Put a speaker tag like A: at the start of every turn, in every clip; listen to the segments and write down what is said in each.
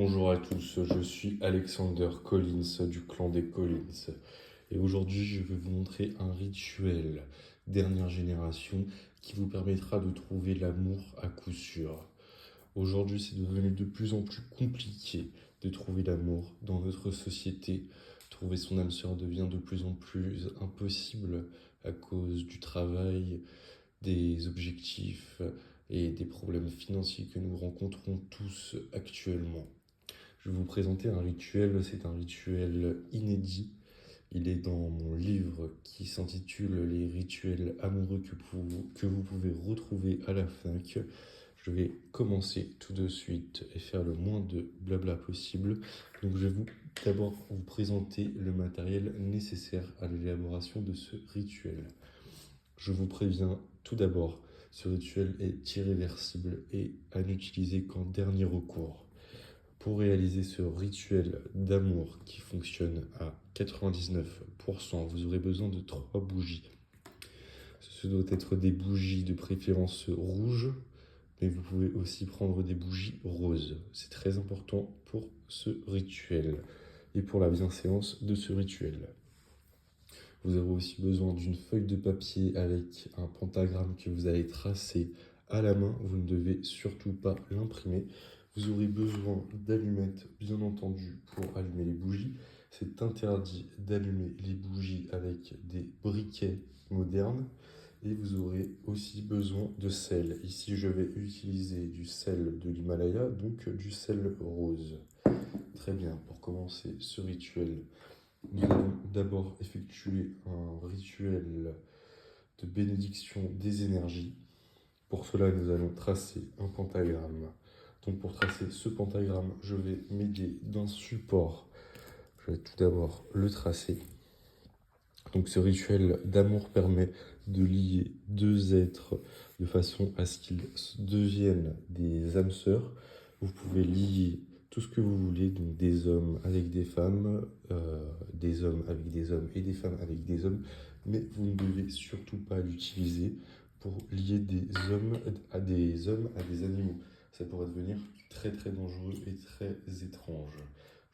A: Bonjour à tous, je suis Alexander Collins du clan des Collins et aujourd'hui je vais vous montrer un rituel dernière génération qui vous permettra de trouver l'amour à coup sûr. Aujourd'hui c'est devenu de plus en plus compliqué de trouver l'amour dans notre société. Trouver son âme sœur devient de plus en plus impossible à cause du travail, des objectifs et des problèmes financiers que nous rencontrons tous actuellement. Je vais vous présenter un rituel, c'est un rituel inédit. Il est dans mon livre qui s'intitule Les rituels amoureux que vous pouvez retrouver à la FNAC. Je vais commencer tout de suite et faire le moins de blabla possible. Donc je vais d'abord vous présenter le matériel nécessaire à l'élaboration de ce rituel. Je vous préviens tout d'abord, ce rituel est irréversible et à n'utiliser qu'en dernier recours. Pour réaliser ce rituel d'amour qui fonctionne à 99%, vous aurez besoin de 3 bougies. Ce doit être des bougies de préférence rouges, mais vous pouvez aussi prendre des bougies roses. C'est très important pour ce rituel et pour la bienséance de ce rituel. Vous aurez aussi besoin d'une feuille de papier avec un pentagramme que vous allez tracer à la main. Vous ne devez surtout pas l'imprimer. Vous aurez besoin d'allumettes, bien entendu, pour allumer les bougies. C'est interdit d'allumer les bougies avec des briquets modernes. Et vous aurez aussi besoin de sel. Ici, je vais utiliser du sel de l'Himalaya, donc du sel rose. Très bien, pour commencer ce rituel, nous allons d'abord effectuer un rituel de bénédiction des énergies. Pour cela, nous allons tracer un pentagramme. Donc pour tracer ce pentagramme, je vais m'aider d'un support. Je vais tout d'abord le tracer. Donc ce rituel d'amour permet de lier deux êtres de façon à ce qu'ils deviennent des âmes sœurs. Vous pouvez lier tout ce que vous voulez, donc des hommes avec des femmes, des hommes avec des hommes et des femmes avec des hommes, mais vous ne devez surtout pas l'utiliser pour lier des hommes à des animaux. Ça pourrait devenir très très dangereux et très étrange.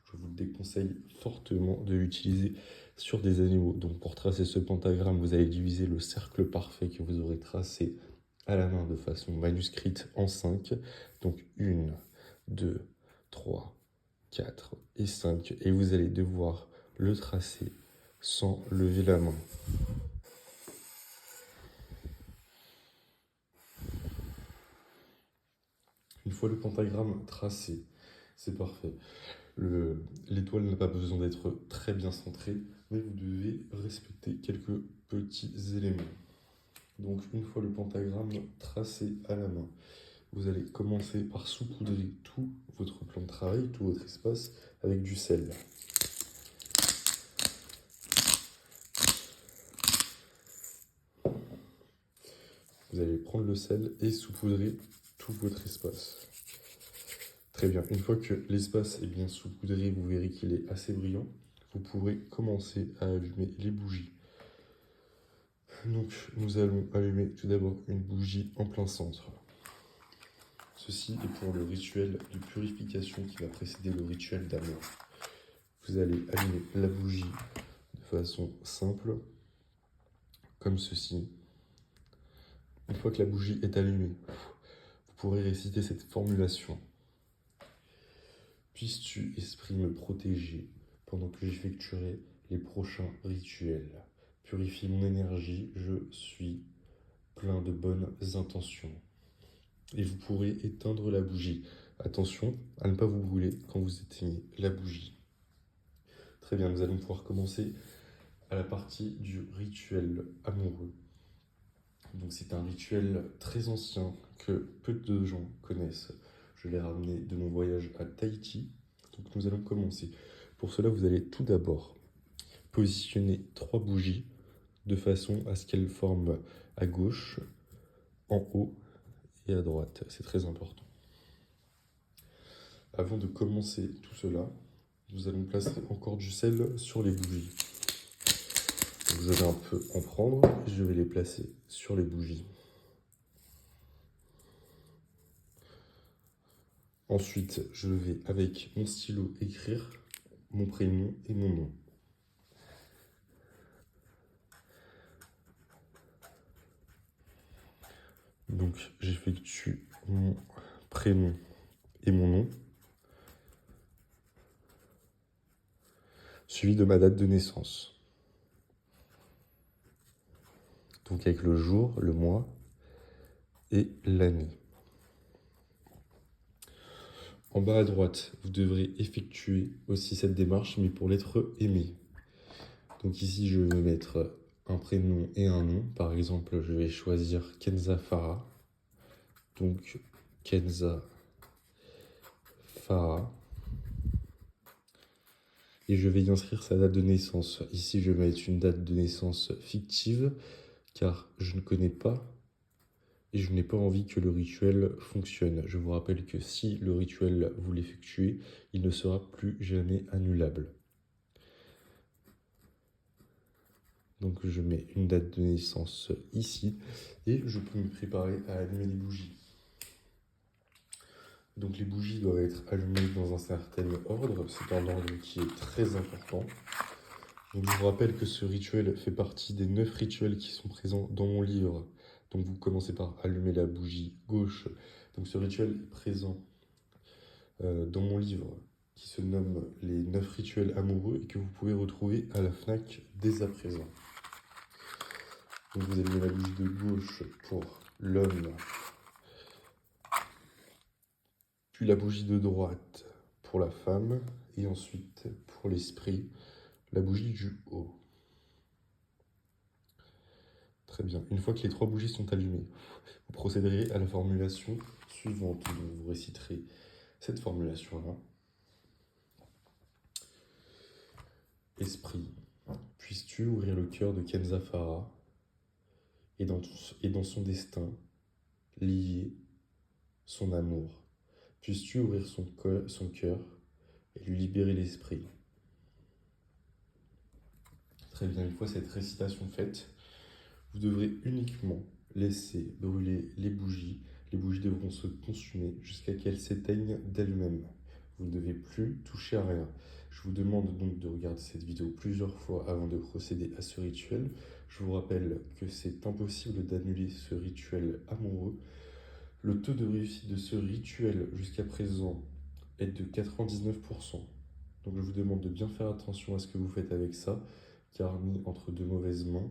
A: Je vous déconseille fortement de l'utiliser sur des animaux. Donc pour tracer ce pentagramme, vous allez diviser le cercle parfait que vous aurez tracé à la main de façon manuscrite en 5. Donc 1, 2, 3, 4 et 5. Et vous allez devoir le tracer sans lever la main. Une fois le pentagramme tracé, c'est parfait. L'étoile n'a pas besoin d'être très bien centrée, mais vous devez respecter quelques petits éléments. Donc une fois le pentagramme tracé à la main, vous allez commencer par saupoudrer tout votre plan de travail, tout votre espace avec du sel. Vous allez prendre le sel et saupoudrer tout votre espace. Très bien, une fois que l'espace est bien saupoudré, vous verrez qu'il est assez brillant, vous pourrez commencer à allumer les bougies. Donc nous allons allumer tout d'abord une bougie en plein centre. Ceci est pour le rituel de purification qui va précéder le rituel d'amour. Vous allez allumer la bougie de façon simple, comme ceci. Une fois que la bougie est allumée, vous pourrez réciter cette formulation. Puisses-tu, esprit, me protéger pendant que j'effectuerai les prochains rituels. Purifie mon énergie, je suis plein de bonnes intentions. Et vous pourrez éteindre la bougie. Attention à ne pas vous brûler quand vous éteignez la bougie. Très bien, nous allons pouvoir commencer à la partie du rituel amoureux. Donc c'est un rituel très ancien que peu de gens connaissent. Je l'ai ramené de mon voyage à Tahiti. Donc nous allons commencer. Pour cela, vous allez tout d'abord positionner 3 bougies de façon à ce qu'elles forment à gauche, en haut et à droite. C'est très important. Avant de commencer tout cela, nous allons placer encore du sel sur les bougies. Donc je vais un peu en prendre et je vais les placer sur les bougies. Ensuite, je vais avec mon stylo écrire mon prénom et mon nom. Donc, j'effectue mon prénom et mon nom, suivi de ma date de naissance. Donc, avec le jour, le mois et l'année. En bas à droite, vous devrez effectuer aussi cette démarche, mais pour l'être aimé. Donc ici, je vais mettre un prénom et un nom. Par exemple, je vais choisir Kenza Farah. Donc, Kenza Farah. Et je vais y inscrire sa date de naissance. Ici, je vais mettre une date de naissance fictive, car je ne connais pas et je n'ai pas envie que le rituel fonctionne. Je vous rappelle que si le rituel vous l'effectuez, il ne sera plus jamais annulable. Donc je mets une date de naissance ici et je peux me préparer à allumer les bougies. Donc les bougies doivent être allumées dans un certain ordre, c'est un ordre qui est très important. Donc je vous rappelle que ce rituel fait partie des 9 rituels qui sont présents dans mon livre. Donc vous commencez par allumer la bougie gauche. Donc ce rituel est présent dans mon livre qui se nomme Les 9 rituels amoureux et que vous pouvez retrouver à la FNAC dès à présent. Donc vous allumez la bougie de gauche pour l'homme, puis la bougie de droite pour la femme, et ensuite pour l'esprit, la bougie du haut. Très bien. Une fois que les 3 bougies sont allumées, vous procéderez à la formulation suivante. Donc vous réciterez cette formulation-là. Esprit, puisses-tu ouvrir le cœur de Kenza Farah et dans son destin, lier son amour. Puisses-tu ouvrir son cœur et lui libérer l'esprit. Très bien, une fois cette récitation faite, vous devrez uniquement laisser brûler les bougies. Les bougies devront se consumer jusqu'à qu'elles s'éteignent d'elles-mêmes. Vous ne devez plus toucher à rien. Je vous demande donc de regarder cette vidéo plusieurs fois avant de procéder à ce rituel. Je vous rappelle que c'est impossible d'annuler ce rituel amoureux. Le taux de réussite de ce rituel jusqu'à présent est de 99%. Donc je vous demande de bien faire attention à ce que vous faites avec ça, car mis entre de mauvaises mains,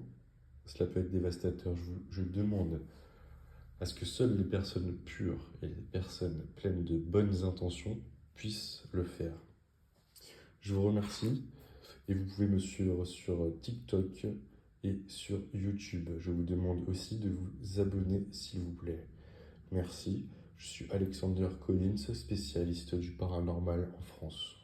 A: cela peut être dévastateur. Je demande à ce que seules les personnes pures et les personnes pleines de bonnes intentions puissent le faire. Je vous remercie et vous pouvez me suivre sur TikTok et sur YouTube. Je vous demande aussi de vous abonner s'il vous plaît. Merci. Je suis Alexander Collins, spécialiste du paranormal en France.